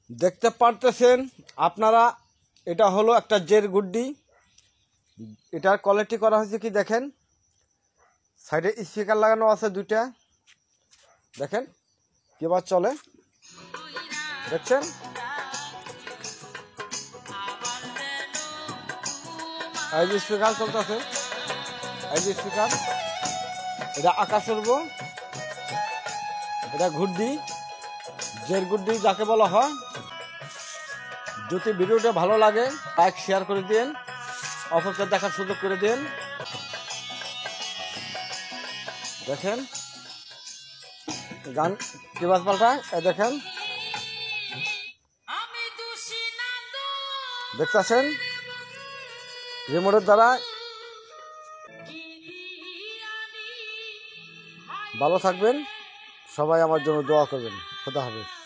দেখতে পারতেছেন আপনারা, এটা হলো একটা জের গুড্ডি। এটার কোয়ালিটি করা হয়েছে কি দেখেন, সাইডে স্পিকার লাগানো আছে দুইটা, দেখেন কিভাবে চলে, দেখছেন। এই যে স্পিকার চলতেছে, এই যে স্পিকার, এটা আকাশ উড়বো, এটা গুড্ডি, জের গুড্ডি যাকে বলা হয়। যদি ভিডিওটা ভালো লাগে লাইক শেয়ার করে দিন, অপরকে দেখার সুযোগ করে দিন। দেখেন গান কি বাজ পাল্টায়, দেখেন দেখতেছেন রিমোটের দ্বারা। ভালো থাকবেন সবাই, আমার জন্য দোয়া করবেন। খোদা হাফেজ।